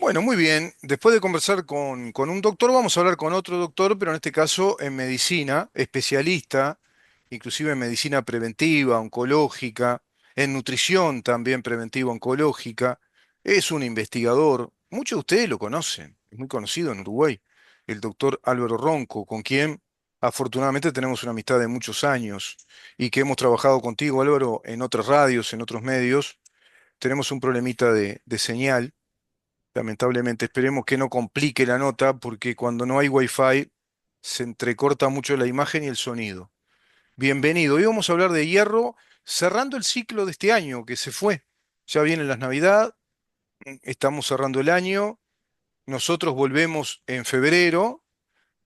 Bueno, muy bien. Después de conversar con un doctor, vamos a hablar con otro doctor, pero en este caso en medicina, especialista, inclusive en medicina preventiva, oncológica, en nutrición también preventiva oncológica. Es un investigador, muchos de ustedes lo conocen, es muy conocido en Uruguay, el doctor Álvaro Ronco, con quien afortunadamente tenemos una amistad de muchos años y que hemos trabajado contigo, Álvaro, en otras radios, en otros medios. Tenemos un problemita de señal. Lamentablemente, esperemos que no complique la nota porque cuando no hay wifi se entrecorta mucho la imagen y el sonido. Bienvenido. Hoy vamos a hablar de hierro, cerrando el ciclo de este año que se fue. Ya vienen las Navidad, estamos cerrando el año. Nosotros volvemos en febrero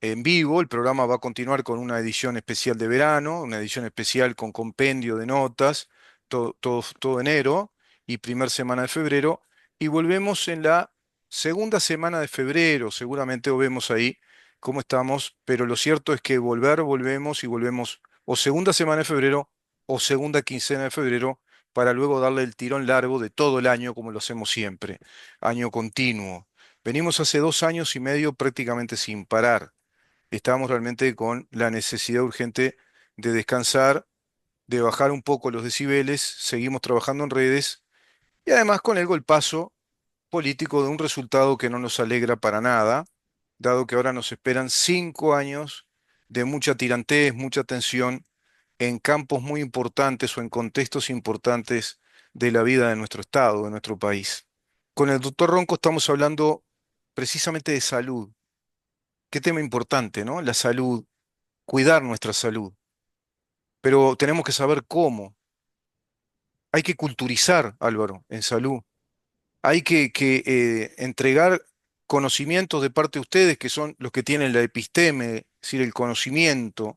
en vivo. El programa va a continuar con una edición especial de verano, una edición especial con compendio de notas, todo enero y primer semana de febrero. Y volvemos en la segunda semana de febrero, seguramente, o vemos ahí cómo estamos, pero lo cierto es que volvemos y volvemos o segunda semana de febrero o segunda quincena de febrero para luego darle el tirón largo de todo el año como lo hacemos siempre, año continuo. Venimos hace 2 años y medio prácticamente sin parar. Estábamos realmente con la necesidad urgente de descansar, de bajar un poco los decibeles, seguimos trabajando en redes y además con el golpazo político de un resultado que no nos alegra para nada, dado que ahora nos esperan 5 años de mucha tirantez, mucha tensión en campos muy importantes o en contextos importantes de la vida de nuestro estado, de nuestro país. Con el doctor Ronco estamos hablando precisamente de salud. Qué tema importante, ¿no? La salud, cuidar nuestra salud, pero tenemos que saber cómo. Hay que culturizar, Álvaro, en salud. Hay que entregar conocimientos de parte de ustedes, que son los que tienen la episteme, es decir, el conocimiento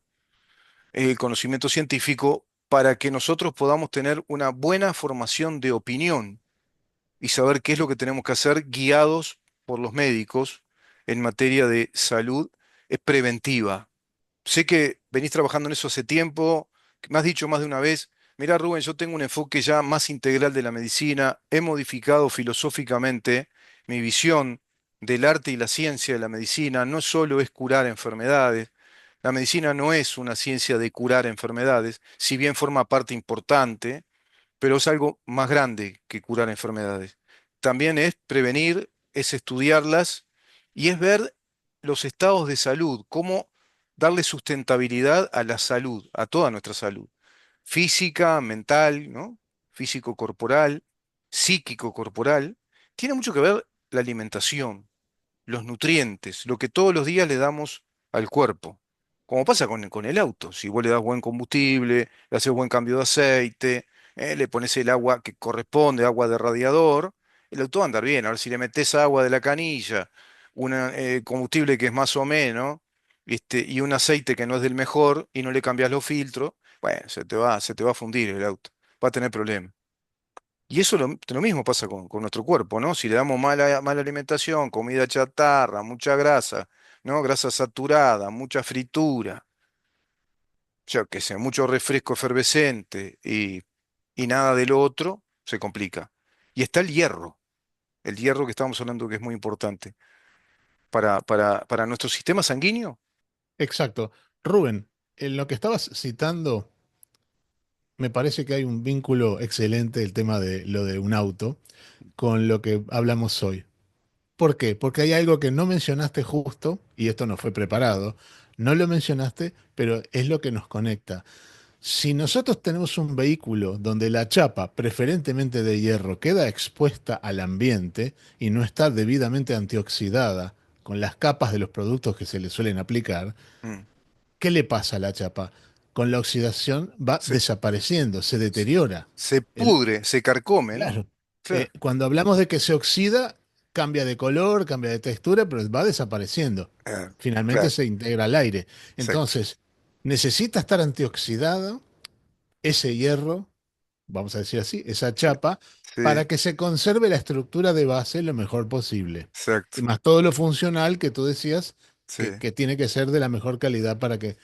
científico, para que nosotros podamos tener una buena formación de opinión y saber qué es lo que tenemos que hacer guiados por los médicos en materia de salud preventiva. Sé que venís trabajando en eso hace tiempo, que me has dicho más de una vez, mirá Rubén, yo tengo un enfoque ya más integral de la medicina, he modificado filosóficamente mi visión del arte y la ciencia de la medicina, no solo es curar enfermedades, la medicina no es una ciencia de curar enfermedades, si bien forma parte importante, pero es algo más grande que curar enfermedades. También es prevenir, es estudiarlas y es ver los estados de salud, cómo darle sustentabilidad a la salud, a toda nuestra salud, física, mental, ¿no? Físico-corporal, psíquico-corporal. Tiene mucho que ver la alimentación, los nutrientes, lo que todos los días le damos al cuerpo. Como pasa con el auto, si vos le das buen combustible, le haces buen cambio de aceite, le pones el agua que corresponde, agua de radiador, el auto va a andar bien. Ahora, si le metes agua de la canilla, un combustible que es más o menos, y un aceite que no es del mejor, y no le cambias los filtros, bueno, se te va a fundir el auto, va a tener problemas. Y eso lo mismo pasa con nuestro cuerpo, ¿no? Si le damos mala alimentación, comida chatarra, mucha grasa, ¿no? Grasa saturada, mucha fritura, yo qué sé, mucho refresco efervescente y nada de lo otro, se complica. Y está el hierro que estamos hablando que es muy importante para nuestro sistema sanguíneo. Exacto. Rubén, en lo que estabas citando, me parece que hay un vínculo excelente el tema de lo de un auto con lo que hablamos hoy. ¿Por qué? Porque hay algo que no mencionaste justo, y esto no fue preparado, no lo mencionaste, pero es lo que nos conecta. Si nosotros tenemos un vehículo donde la chapa, preferentemente de hierro, queda expuesta al ambiente y no está debidamente antioxidada con las capas de los productos que se le suelen aplicar, Mm. ¿qué le pasa a la chapa? Con la oxidación va Se, desapareciendo, se se- deteriora. se El- pudre, se carcome, ¿no? claro, Claro, cuando hablamos de que se oxida, cambia de color, cambia de textura, pero va desapareciendo. Finalmente claro, se integra al aire. exacto. Entonces, necesita estar antioxidado ese hierro, vamos a decir así, esa chapa, Sí, para que se conserve la estructura de base lo mejor posible. Y exacto. más todo lo funcional que tú decías Sí. que tiene que ser de la mejor calidad para que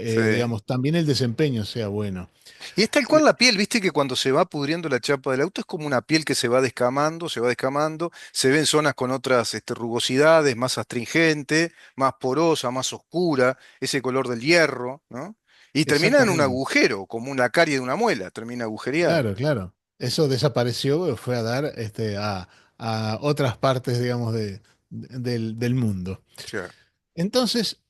Sí. digamos, también el desempeño sea bueno. Y es tal cual Eh, la piel, viste que cuando se va pudriendo la chapa del auto es como una piel que se va descamando, se va descamando, se ven zonas con otras rugosidades, más astringente, más porosa, más oscura, ese color del hierro, ¿no? Y termina en un Exactamente, agujero, como una carie de una muela, termina agujereada. claro, claro. Eso desapareció, fue a dar a otras partes, digamos, del mundo. Claro. Entonces,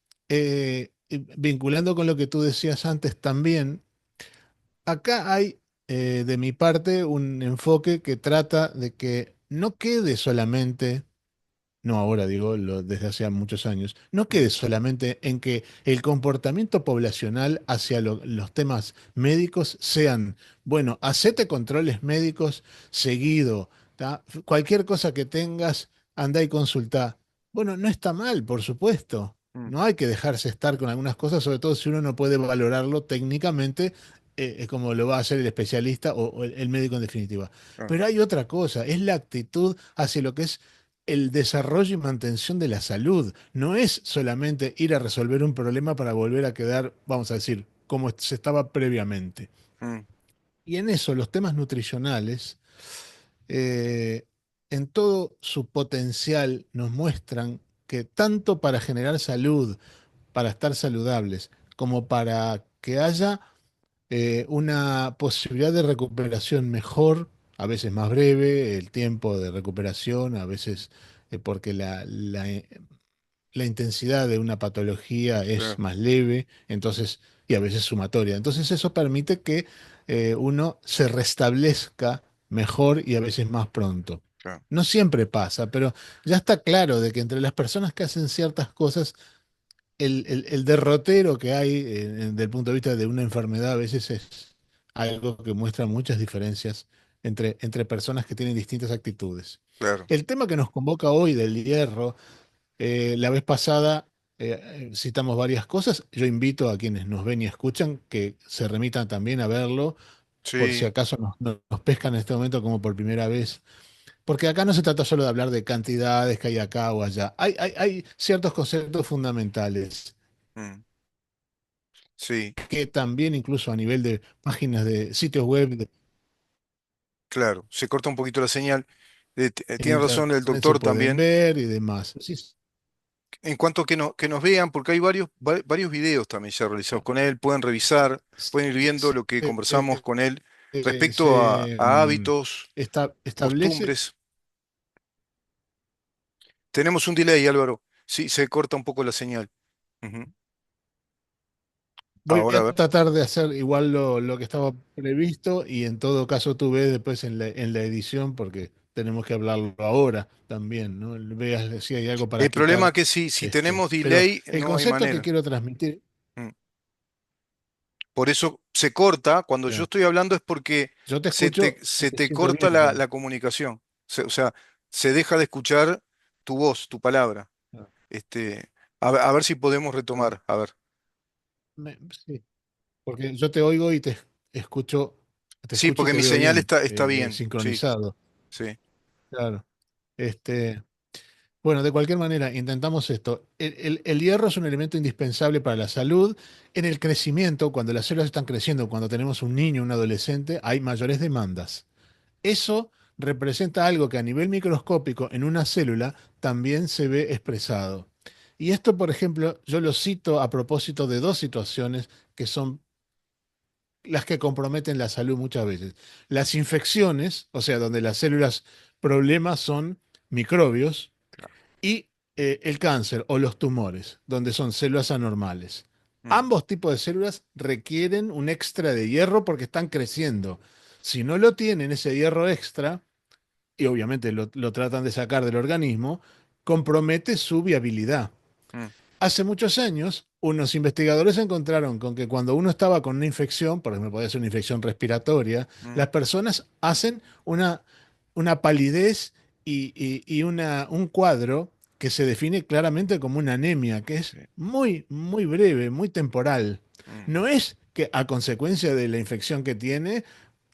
vinculando con lo que tú decías antes también, acá hay de mi parte un enfoque que trata de que no quede solamente, no ahora digo, desde hace muchos años, no Mm, quede solamente en que el comportamiento poblacional hacia los temas médicos sean, bueno, hacete controles médicos seguido, ¿tá? Cualquier cosa que tengas, anda y consulta. Bueno, no está mal, por supuesto. mm, No hay que dejarse estar con algunas cosas, sobre todo si uno no puede valorarlo técnicamente, como lo va a hacer el especialista o el médico en definitiva. claro, Pero hay otra cosa, es la actitud hacia lo que es el desarrollo y mantención de la salud. No es solamente ir a resolver un problema para volver a quedar, vamos a decir, como se estaba previamente. mm, Y en eso los temas nutricionales, eh, en todo su potencial, nos muestran que tanto para generar salud, para estar saludables, como para que haya una posibilidad de recuperación mejor, a veces más breve, el tiempo de recuperación, a veces porque la intensidad de una patología es claro, más leve, entonces, y a veces sumatoria. Entonces eso permite que uno se restablezca mejor y a veces más pronto. claro, No siempre pasa, pero ya está claro de que entre las personas que hacen ciertas cosas, el derrotero que hay desde el punto de vista de una enfermedad a veces es algo que muestra muchas diferencias entre personas que tienen distintas actitudes. claro. El tema que nos convoca hoy del hierro, la vez pasada citamos varias cosas. Yo invito a quienes nos ven y escuchan que se remitan también a verlo, por si Sí. acaso nos pescan en este momento como por primera vez. Porque acá no se trata solo de hablar de cantidades que hay acá o allá. Hay ciertos conceptos fundamentales Mm, sí, que también incluso a nivel de páginas de sitios web claro. Se corta un poquito la señal. en Tiene razón el internet se doctor pueden también. ver y demás. Sí, En cuanto a que, que nos vean, porque hay varios videos también ya realizados con él, pueden revisar, pueden ir viendo se, lo que conversamos con él respecto se, a hábitos, establece. costumbres. Tenemos un delay, Álvaro. Sí, se corta un poco la señal. Ujú. Voy Ahora, a a ver. tratar de hacer igual lo que estaba previsto y en todo caso tú ves después en la edición porque tenemos que hablarlo ahora también, ¿no? Veas si hay algo para El problema quitar. es que si tenemos Pero delay, el no hay concepto que manera. quiero transmitir, Mm. Por eso se corta. Cuando yo ya, estoy hablando es porque yo te escucho se te siempre corta bien, pero la comunicación. O sea, se deja de escuchar tu voz, tu palabra. ah, Este, a ver si podemos bueno, retomar. A ver. sí, porque yo te oigo y escucho, te Sí, escucho y porque te mi veo señal bien, está bien. Sí, sincronizado. sí. Claro. Este, bueno, de cualquier manera, intentamos esto. El hierro es un elemento indispensable para la salud. En el crecimiento, cuando las células están creciendo, cuando tenemos un niño, un adolescente, hay mayores demandas. Eso representa algo que a nivel microscópico en una célula también se ve expresado. Y esto, por ejemplo, yo lo cito a propósito de dos situaciones que son las que comprometen la salud muchas veces. Las infecciones, o sea, donde las células problemas son microbios, y el cáncer o los tumores, donde son células anormales. Mm, Ambos tipos de células requieren un extra de hierro porque están creciendo. Si no lo tienen ese hierro extra, y obviamente lo tratan de sacar del organismo, compromete su viabilidad. mm, Hace muchos años, unos investigadores encontraron con que cuando uno estaba con una infección, por ejemplo, puede ser una infección respiratoria, mm, las personas hacen una palidez y un cuadro que se define claramente como una anemia, que es sí, muy, muy breve, muy temporal. mm, No es que a consecuencia de la infección que tiene,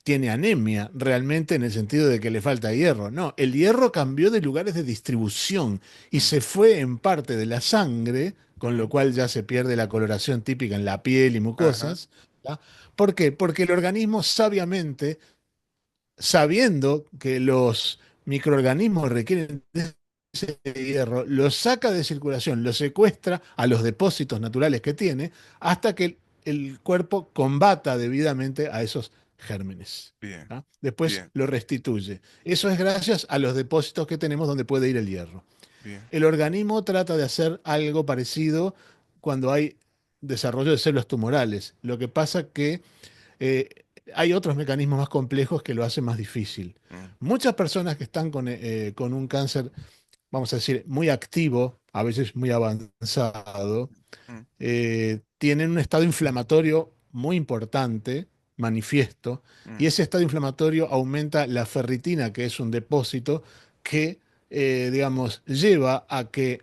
tiene anemia realmente en el sentido de que le falta hierro. No, el hierro cambió de lugares de distribución y Mm, se fue en parte de la sangre, con lo mm, cual ya se pierde la coloración típica en la piel y ajá, mucosas. ¿Ya? ¿Por qué? Porque el organismo sabiamente, sabiendo que los microorganismos requieren de ese hierro, lo saca de circulación, lo secuestra a los depósitos naturales que tiene, hasta que el cuerpo combata debidamente a esos gérmenes. bien, ¿Ah? Después bien, lo restituye. Eso es gracias a los depósitos que tenemos donde puede ir el hierro. bien. El organismo trata de hacer algo parecido cuando hay desarrollo de células tumorales. Lo que pasa que eh, hay otros mecanismos más complejos que lo hacen más difícil. Mm, Muchas personas que están con un cáncer, vamos a decir, muy activo, a veces muy avanzado, mm, tienen un estado inflamatorio muy importante, manifiesto, y mm, ese estado inflamatorio aumenta la ferritina, que es un depósito que, digamos, lleva a que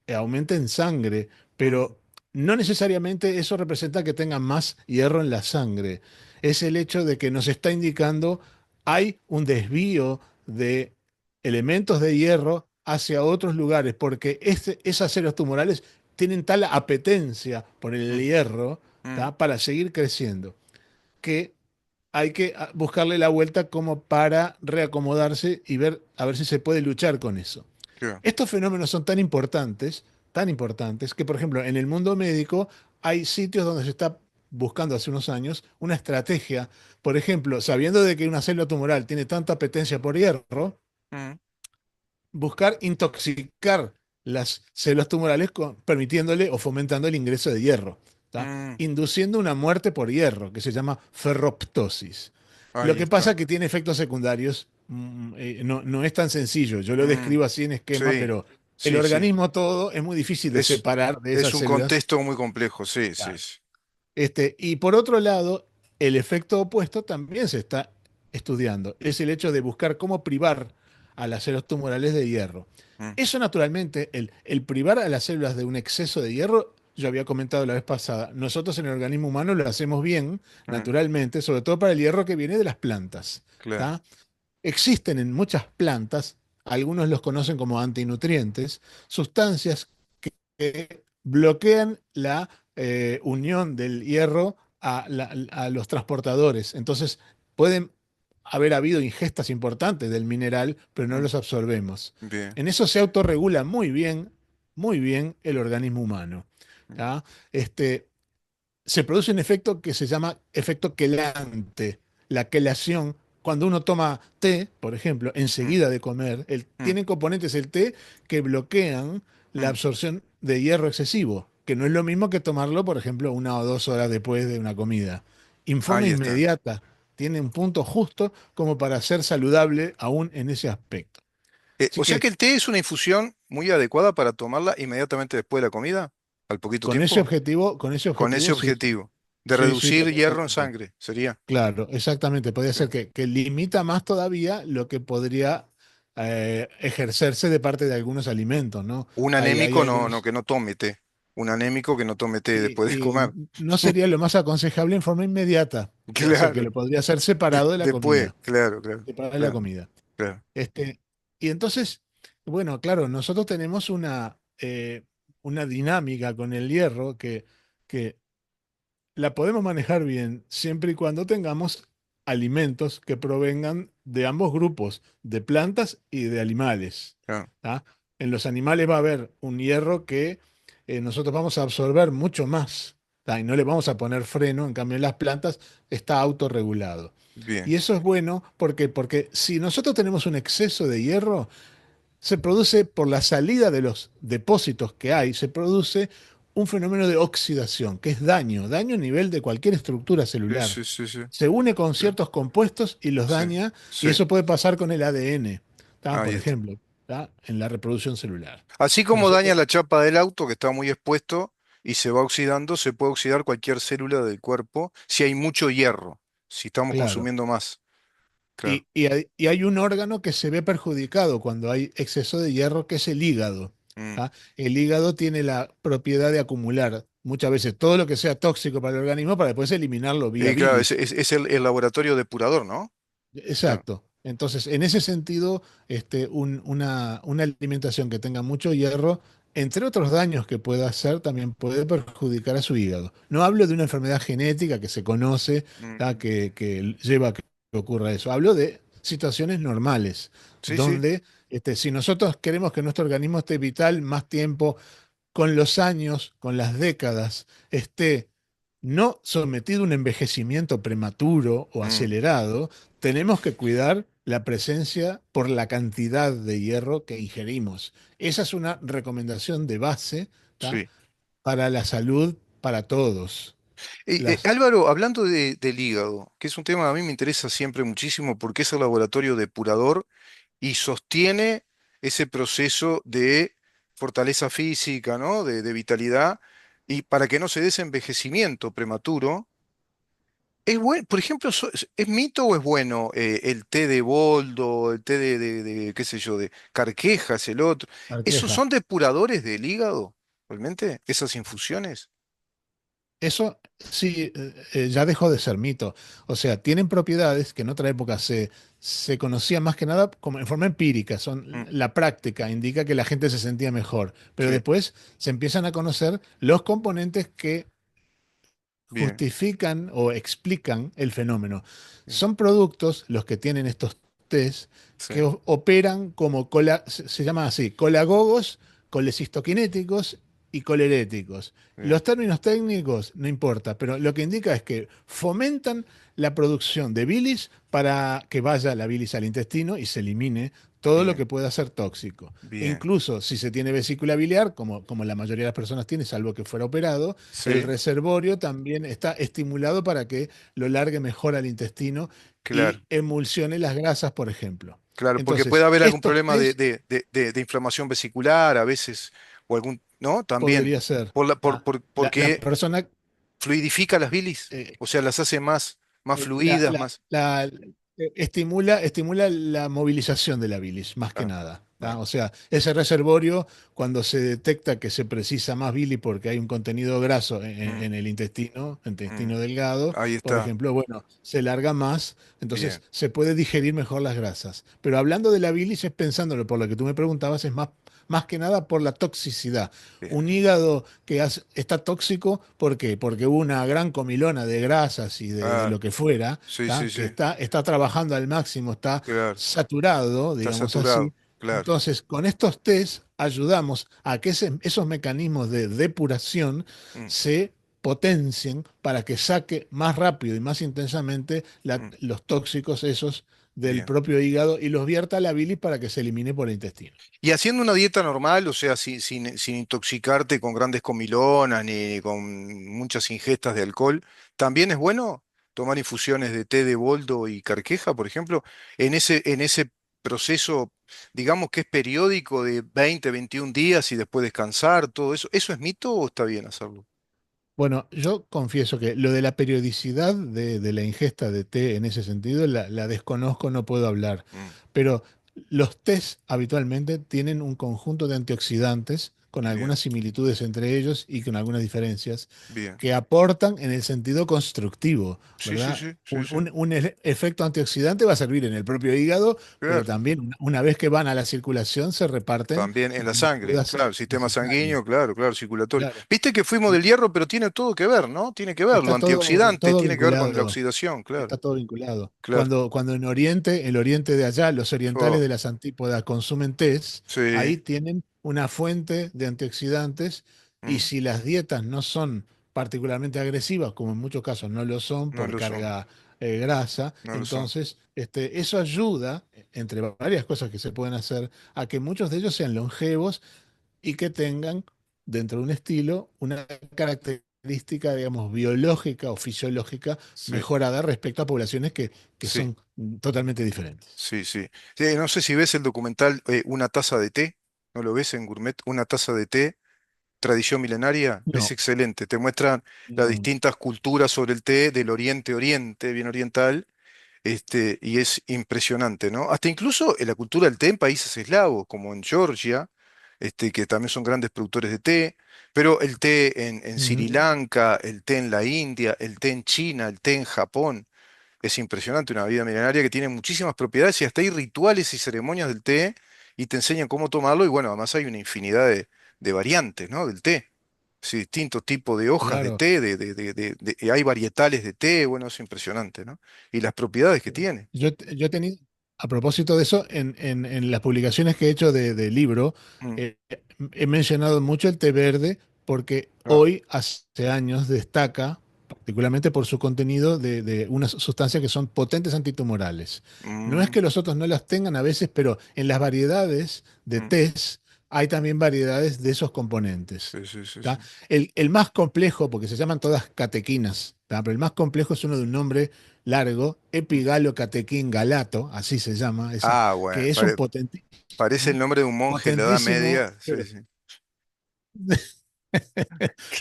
aumente en sangre, mm, pero no necesariamente eso representa que tengan más hierro en la sangre. Es el hecho de que nos está indicando hay un desvío de elementos de hierro hacia otros lugares, porque esas células tumorales tienen tal apetencia por el mm, hierro, mm, ¿tá? Para seguir creciendo, que hay que buscarle la vuelta como para reacomodarse y ver a ver si se puede luchar con eso. claro, Estos fenómenos son tan importantes, que, por ejemplo, en el mundo médico hay sitios donde se está buscando hace unos años una estrategia, por ejemplo, sabiendo de que una célula tumoral tiene tanta apetencia por hierro, mm, buscar intoxicar las células tumorales permitiéndole o fomentando el ingreso de hierro, ¿tá? mm, Induciendo una muerte por hierro, que se llama ferroptosis. Lo ahí que pasa está. es que tiene efectos secundarios, no, no es tan sencillo, yo lo Mm, describo así en esquema, sí, pero el sí, sí. organismo todo es muy difícil de Es, separar de es esas un células. contexto muy complejo, sí, sí, Claro. sí. Y por otro lado, el efecto opuesto también se está estudiando. Es el hecho de buscar cómo privar a las células tumorales de hierro. Mm, Eso naturalmente, el privar a las células de un exceso de hierro, yo había comentado la vez pasada, nosotros en el organismo humano lo hacemos bien, mm, naturalmente, sobre todo para el hierro que viene de las plantas. claro. ¿Tá? Existen en muchas plantas, algunos los conocen como antinutrientes, sustancias que bloquean la unión del hierro a los transportadores. Entonces, pueden haber habido ingestas importantes del mineral, pero no Mm, los absorbemos. bien. En eso se autorregula muy bien el organismo humano. Mm, ¿Tá? Se produce un efecto que se llama efecto quelante. La quelación, cuando uno toma té, por ejemplo, mm, enseguida de comer, mm, tienen componentes el té que bloquean la mm. absorción de hierro excesivo, que no es lo mismo que tomarlo, por ejemplo, 1 o 2 horas después de una comida. Informa Ahí está. inmediata, tiene un punto justo como para ser saludable aún en ese aspecto. Así O sea que que el té es una infusión muy adecuada para tomarla inmediatamente después de la comida, al poquito tiempo, con ese con ese objetivo, sí, sí, objetivo de sí, sí, reducir hierro en totalmente. sangre, sería. Claro, exactamente. Podría ser Claro. que limita más todavía lo que podría ejercerse de parte de algunos alimentos, ¿no? Un Hay anémico algunos. que no tome té. Un anémico que no tome té después de Y comer. no sería lo más aconsejable en forma inmediata. O sea, que Claro. lo podría hacer separado de la Después, comida. claro, claro, Separado de la claro, comida. claro. Este, y entonces, bueno, claro, nosotros tenemos una dinámica con el hierro que la podemos manejar bien siempre y cuando tengamos alimentos que provengan de ambos grupos, de plantas y de animales. Claro. ¿Tá? En los animales va a haber un hierro que nosotros vamos a absorber mucho más, ¿tá? Y no le vamos a poner freno, en cambio en las plantas está autorregulado. Bien. Y eso es bueno porque si nosotros tenemos un exceso de hierro, se produce por la salida de los depósitos que hay, se produce un fenómeno de oxidación, que es daño a nivel de cualquier estructura Sí, celular. sí, sí, sí. Se une con Claro. ciertos compuestos y los Sí, daña, y sí. eso puede pasar con el ADN, ¿tá? Ahí Por está. ejemplo, ¿tá? En la reproducción celular. Así como daña Nosotros, la chapa del auto, que está muy expuesto y se va oxidando, se puede oxidar cualquier célula del cuerpo si hay mucho hierro, si estamos claro. consumiendo más. Claro. Y hay un órgano que se ve perjudicado cuando hay exceso de hierro, que es el hígado. Mm, ¿Tá? El hígado tiene la propiedad de acumular muchas veces todo lo que sea tóxico para el organismo para después eliminarlo vía Y claro, bilis. es el laboratorio depurador, ¿no? Claro. Exacto. Entonces, en ese sentido, una alimentación que tenga mucho hierro, entre otros daños que pueda hacer, también puede perjudicar a su hígado. No hablo de una enfermedad genética que se conoce, ¿tá? Mm, que lleva a que ocurra eso. Hablo de situaciones normales, sí, sí. donde si nosotros queremos que nuestro organismo esté vital más tiempo, con los años, con las décadas, esté no sometido a un envejecimiento prematuro o Mm, acelerado, tenemos que cuidar la presencia por la cantidad de hierro que ingerimos. Esa es una recomendación de base, ¿tá? sí. Para la salud para todos. Las, Álvaro, hablando del hígado, que es un tema que a mí me interesa siempre muchísimo porque es el laboratorio depurador y sostiene ese proceso de fortaleza física, ¿no? De vitalidad, y para que no se dé ese envejecimiento prematuro. ¿Es bueno, por ejemplo, es mito o es bueno el té de boldo, el té qué sé yo, de carquejas, el otro? ¿Esos Arqueja. son depuradores del hígado, realmente? ¿Esas infusiones? Eso sí, ya dejó de ser mito. O sea, tienen propiedades que en otra época se conocían más que nada como en forma empírica. Mm, La práctica indica que la gente se sentía mejor. Pero sí, después se empiezan a conocer los componentes que bien, justifican o explican el fenómeno. bien, Son productos los que tienen estos test sí, que operan como se llama así, colagogos, colecistoquinéticos y coleréticos. bien, Los términos técnicos no importa, pero lo que indica es que fomentan la producción de bilis para que vaya la bilis al intestino y se elimine todo lo bien, que pueda ser tóxico. E bien, incluso si se tiene vesícula biliar, como la mayoría de las personas tiene, salvo que fuera operado, el sí, reservorio también está estimulado para que lo largue mejor al intestino y claro, emulsione las grasas, por ejemplo. claro, porque puede Entonces, haber algún estos problema test de inflamación vesicular a veces, o algún, ¿no? También, podría ser. La porque persona fluidifica las bilis, eh, o sea, las hace más eh, la, fluidas, la- más... la- estimula la movilización de la bilis, más que Ah, nada. ¿Tá? ah, O sea, ese reservorio, cuando se detecta que se precisa más bilis porque hay un contenido graso mm, en el intestino, mm, intestino delgado, ahí por está, ejemplo, bueno, se larga más, entonces bien, se puede digerir mejor las grasas. Pero hablando de la bilis, es pensándolo por lo que tú me preguntabas, es más que nada por la toxicidad. bien. Un hígado que está tóxico, ¿por qué? Porque hubo una gran comilona de grasas y de Ah, lo que fuera, sí, sí, ¿tá? sí, Que está trabajando al máximo, está claro, saturado, está digamos así. saturado, claro, Entonces, con estos test ayudamos a que esos mecanismos de depuración mm, se potencien para que saque más rápido y más intensamente mm, los tóxicos esos del bien. propio hígado y los vierta a la bilis para que se elimine por el intestino. Y haciendo una dieta normal, o sea, sin intoxicarte con grandes comilonas ni con muchas ingestas de alcohol, ¿también es bueno tomar infusiones de té de boldo y carqueja, por ejemplo? En ese proceso, digamos que es periódico de 20, 21 días y después descansar, todo eso, ¿eso es mito o está bien hacerlo? Bueno, yo confieso que lo de la periodicidad de la ingesta de té en ese sentido la desconozco, no puedo hablar. Mm, Pero los tés habitualmente tienen un conjunto de antioxidantes con bien, algunas similitudes entre ellos y con algunas diferencias bien. que aportan en el sentido constructivo, Sí, sí, ¿verdad? sí, sí, Un, sí. un- un efecto antioxidante va a servir en el propio hígado, pero Claro. también una vez que van a la circulación se reparten También en la donde sangre, pueda claro, ser el sistema necesario. sanguíneo, claro, claro, circulatorio. Claro. Viste que fuimos Y del hierro, pero tiene todo que ver, ¿no? Tiene que ver, lo está antioxidante todo tiene que ver con la vinculado. oxidación, claro, Está todo vinculado. claro. Cuando en Oriente, el Oriente de allá, los orientales Oh, de las antípodas consumen tés, sí, ahí tienen una fuente de antioxidantes y mm, si las dietas no son particularmente agresivas, como en muchos casos no lo son no por lo son, carga grasa, no lo son. entonces eso ayuda, entre varias cosas que se pueden hacer, a que muchos de ellos sean longevos y que tengan dentro de un estilo una característica, digamos, biológica o fisiológica Sí, mejorada respecto a poblaciones que sí, son totalmente diferentes. sí, sí. Sí, no sé si ves el documental Una taza de té, ¿no lo ves en Gourmet? Una taza de té, tradición milenaria, es No, excelente. Te muestran las no, distintas culturas sobre el té del Oriente Oriente, bien oriental. Y es impresionante, ¿no? Hasta incluso en la cultura del té en países eslavos, como en Georgia, que también son grandes productores de té, pero el té en Sri Ujú. Lanka, el té en la India, el té en China, el té en Japón. Es impresionante, una vida milenaria que tiene muchísimas propiedades y hasta hay rituales y ceremonias del té y te enseñan cómo tomarlo y bueno, además hay una infinidad de variantes, ¿no? Del té. Sí, distintos tipos de hojas de Claro. té, hay varietales de té, bueno, es impresionante, ¿no? Y las propiedades que tiene. Yo he tenido, a propósito de eso, en las publicaciones que he hecho de libro, Mm, eh, he mencionado mucho el té verde porque claro. hoy, hace años, destaca particularmente por su contenido de unas sustancias que son potentes antitumorales. No es Mm, que los otros no las tengan a veces, pero en las variedades de mm, tés hay también variedades de esos componentes. sí, sí, sí, sí. ¿Tá? El más complejo, porque se llaman todas catequinas, ¿tá? Pero el más complejo es uno de un nombre largo, Mm. epigalocatequín galato, así se llama, ese, Ah, bueno, que es un parece el nombre de un monje de la Edad potentísimo, Media. Sí, pero sí.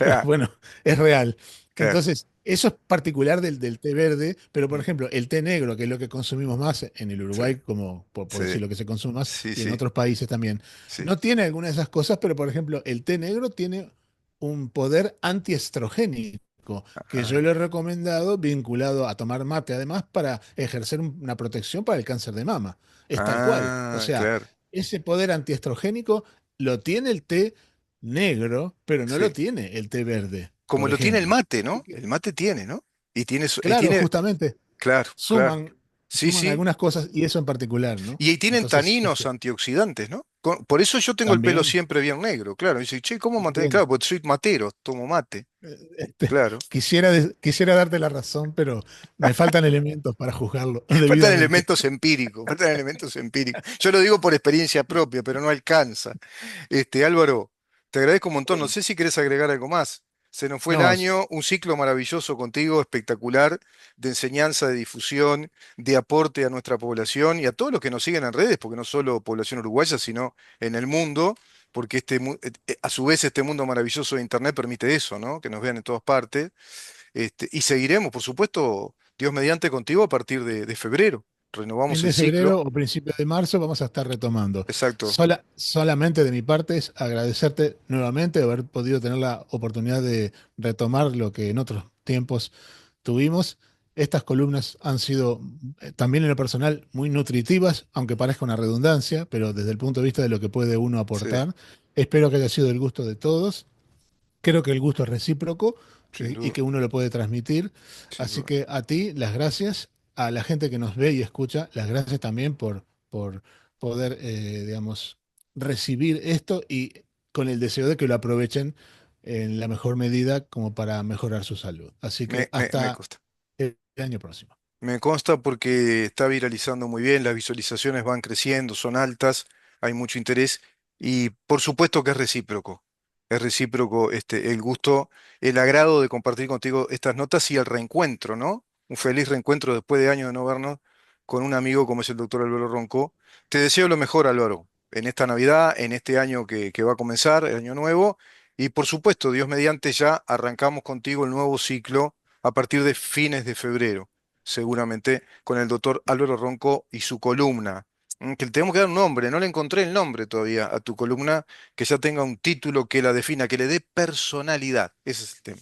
pero Claro, bueno, es real. claro. Entonces, eso es particular del té verde, pero por Mm, ejemplo, el té negro, que es lo que consumimos más en el sí, Uruguay, como por sí, decir lo que se consume más, sí, y en sí, otros países también, sí. no tiene alguna de esas cosas, pero por ejemplo, el té negro tiene un poder antiestrogénico que yo Ah, le he recomendado vinculado a tomar mate, además, para ejercer una protección para el cáncer de mama. Es tal cual. O sea, claro. ese poder antiestrogénico lo tiene el té negro, pero no lo Sí. tiene el té verde, Como por lo tiene el ejemplo. mate, Así ¿no? que, El mate tiene, ¿no? Y claro, tiene, justamente claro, claro. suman, Sí, suman sí. algunas cosas y eso en particular, ¿no? Y ahí tienen Entonces, taninos antioxidantes, ¿no? Por eso yo tengo el pelo también, siempre bien negro, claro. Y dice, che, ¿cómo mantener? bien, Claro, porque soy matero, tomo mate. este, Claro. quisiera darte la razón, pero me faltan elementos para juzgarlo Faltan debidamente. elementos empíricos, faltan elementos empíricos. Yo lo digo por experiencia propia, pero no alcanza. Álvaro, te agradezco un montón. No sé si querés agregar algo más. Se nos fue el No, año, un ciclo maravilloso contigo, espectacular, de enseñanza, de difusión, de aporte a nuestra población y a todos los que nos siguen en redes, porque no solo población uruguaya, sino en el mundo, porque a su vez este mundo maravilloso de Internet permite eso, ¿no? Que nos vean en todas partes. Y seguiremos, por supuesto, Dios mediante contigo a partir de febrero. fin Renovamos el de ciclo. febrero o principio de marzo vamos a estar retomando. Exacto. Solamente de mi parte es agradecerte nuevamente haber podido tener la oportunidad de retomar lo que en otros tiempos tuvimos. Estas columnas han sido también en lo personal muy nutritivas, aunque parezca una redundancia, pero desde el punto de vista de lo que puede uno Sí, aportar. Espero que haya sido del gusto de todos. Creo que el gusto es recíproco sin y duda, que uno lo puede transmitir. sin Así duda. que a ti las gracias, a la gente que nos ve y escucha, las gracias también por poder, digamos, recibir esto y con el deseo de que lo aprovechen en la mejor medida como para mejorar su salud. Así que Me hasta consta. el año próximo. Me consta porque está viralizando muy bien, las visualizaciones van creciendo, son altas, hay mucho interés y por supuesto que es recíproco. Es recíproco el gusto, el agrado de compartir contigo estas notas y el reencuentro, ¿no? Un feliz reencuentro después de años de no vernos con un amigo como es el doctor Álvaro Ronco. Te deseo lo mejor, Álvaro, en esta Navidad, en este año que va a comenzar, el año nuevo. Y por supuesto, Dios mediante, ya arrancamos contigo el nuevo ciclo a partir de fines de febrero seguramente, con el doctor Álvaro Ronco y su columna. Que le tenemos que dar un nombre, no le encontré el nombre todavía a tu columna, que ya tenga un título que la defina, que le dé personalidad. Ese es el tema.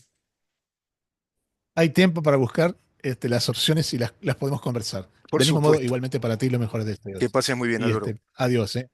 Hay tiempo para buscar las opciones y las podemos conversar. Por Del mismo modo, supuesto. igualmente para ti los mejores Que deseos. pases muy bien, Y Álvaro. adiós, ¿eh?